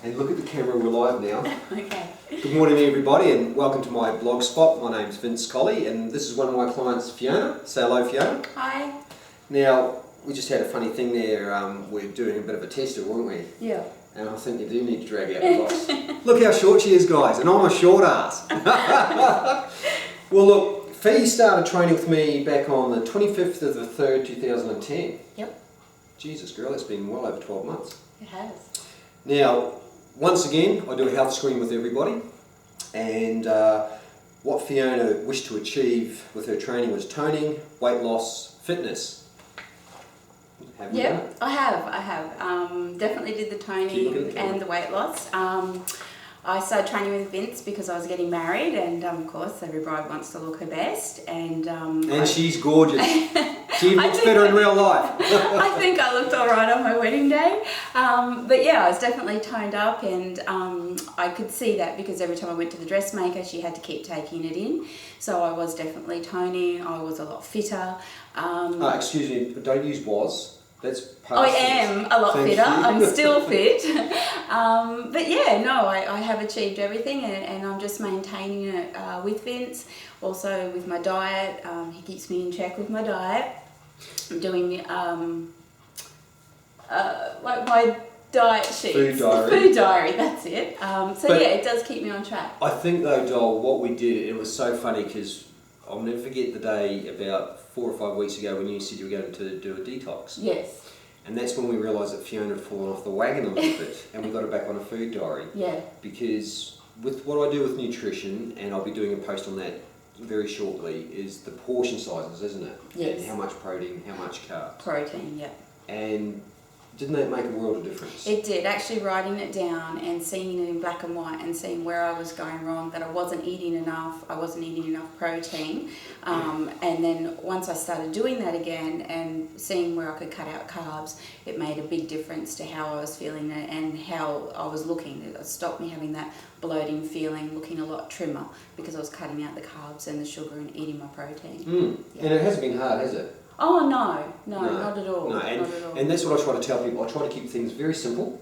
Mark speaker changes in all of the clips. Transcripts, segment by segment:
Speaker 1: And look at the camera, we're live now.
Speaker 2: Okay.
Speaker 1: Good morning everybody and welcome to my blog spot. My name's Vince Colley and this is one of my clients, Fiona. Say hello, Fiona.
Speaker 2: Hi.
Speaker 1: Now, we just had a funny thing there. We're doing a bit of a tester, weren't we?
Speaker 2: Yeah.
Speaker 1: And I think you do need to drag out the box. Look how short she is, guys, and I'm a short ass. Well look, Fee started training with me back on the 25th of the 3rd, 2010.
Speaker 2: Yep.
Speaker 1: Jesus girl, that's been well over 12 months.
Speaker 2: It has.
Speaker 1: Now, once again, I do a health screen with everybody, and what Fiona wished to achieve with her training was toning, weight loss, fitness. Have you done it?
Speaker 2: I have. Definitely did the toning and the weight loss. I started training with Vince because I was getting married, and of course every bride wants to look her best. And
Speaker 1: she's gorgeous. She even looks better in real life.
Speaker 2: I think I looked all right on my wedding day. But yeah, I was definitely toned up, and I could see that because every time I went to the dressmaker, she had to keep taking it in. So I was definitely toning. I was a lot fitter.
Speaker 1: Excuse me, don't use was. That's past.
Speaker 2: I am a lot fitter. I'm still fit. But yeah, no, I have achieved everything, and I'm just maintaining it with Vince. Also with my diet, he keeps me in check with my diet. I'm doing like my diet sheets.
Speaker 1: Food diary.
Speaker 2: Food diary, that's it. So yeah, it does keep me on track.
Speaker 1: I think though, Doll, what we did, it was so funny because I'll never forget the day about 4 or 5 weeks ago when you said you were going to do a detox.
Speaker 2: Yes.
Speaker 1: And that's when we realised that Fiona had fallen off the wagon a little bit, and we got her back on a food diary.
Speaker 2: Yeah.
Speaker 1: Because with what I do with nutrition, and I'll be doing a post on that very shortly, is the portion sizes, isn't it?
Speaker 2: Yes.
Speaker 1: And how much protein, how much carbs.
Speaker 2: Protein, yeah.
Speaker 1: And didn't that make a world of difference?
Speaker 2: It did. Actually writing it down and seeing it in black and white and seeing where I was going wrong, that I wasn't eating enough protein. And then once I started doing that again and seeing where I could cut out carbs, it made a big difference to how I was feeling and how I was looking. It stopped me having that bloating feeling, looking a lot trimmer because I was cutting out the carbs and the sugar and eating my protein. Yeah.
Speaker 1: And it hasn't been hard, has it?
Speaker 2: Oh no, not at all.
Speaker 1: No,
Speaker 2: not at all.
Speaker 1: And that's what I try to tell people. I try to keep things very simple,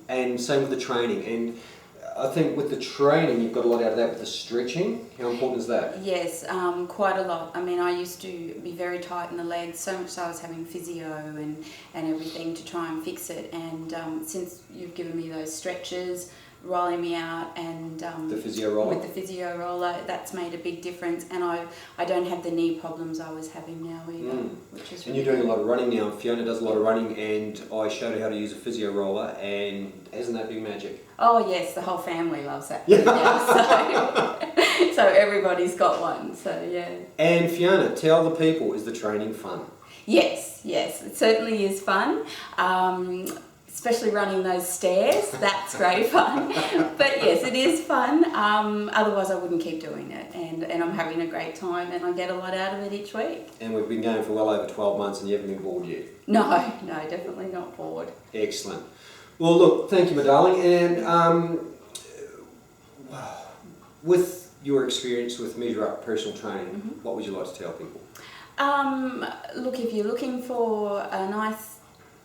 Speaker 1: and same with the training. And I think with the training, you've got a lot out of that with the stretching. How important is that?
Speaker 2: Yes, quite a lot. I mean, I used to be very tight in the legs, so much so I was having physio and everything to try and fix it. And since you've given me those stretches, rolling me out, and
Speaker 1: the physio roller.
Speaker 2: With the physio roller, that's made a big difference. And I don't have the knee problems I was having now either, which is.
Speaker 1: And you're doing a lot of running now. Fiona does a lot of running, and I showed her how to use a physio roller, and hasn't that been magic?
Speaker 2: Oh yes, the whole family loves that. Yeah, so everybody's got one. So yeah.
Speaker 1: And Fiona, tell the people, is the training fun?
Speaker 2: Yes, it certainly is fun. Especially running those stairs, that's great fun. But yes, it is fun. Otherwise I wouldn't keep doing it, and I'm having a great time, and I get a lot out of it each week.
Speaker 1: And we've been going for well over 12 months and you haven't been bored yet?
Speaker 2: No, definitely not bored.
Speaker 1: Excellent. Well look, thank you my darling, and with your experience with Measure Up personal training, what would you like to tell people?
Speaker 2: Look, if you're looking for a nice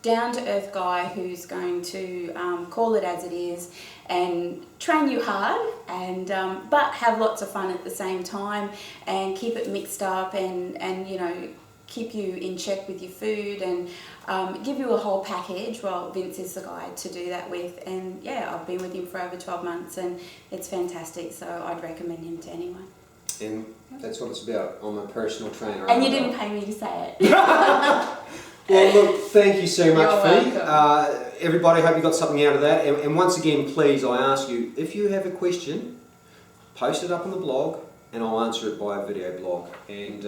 Speaker 2: down-to-earth guy who's going to call it as it is and train you hard, and but have lots of fun at the same time, and keep it mixed up, and you know, keep you in check with your food, and give you a whole package, well, Vince is the guy to do that with. And yeah, I've been with him for over 12 months and it's fantastic, so I'd recommend him to anyone. And
Speaker 1: that's what it's about. I'm a personal trainer.
Speaker 2: And you didn't pay me to say it.
Speaker 1: Well, look, thank you so much, Fee.
Speaker 2: Welcome.
Speaker 1: Everybody, hope you got something out of that. And once again, please, I ask you, if you have a question, post it up on the blog and I'll answer it by a video blog. And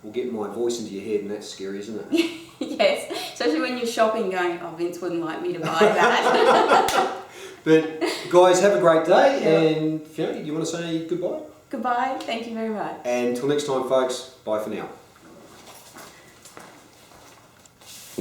Speaker 1: we'll get my voice into your head, and that's scary, isn't it?
Speaker 2: Yes, especially when you're shopping going, oh, Vince wouldn't like me to buy that.
Speaker 1: But guys, have a great day. And Fiona, do you want to say goodbye?
Speaker 2: Goodbye, thank you very much.
Speaker 1: And until next time, folks, bye for now.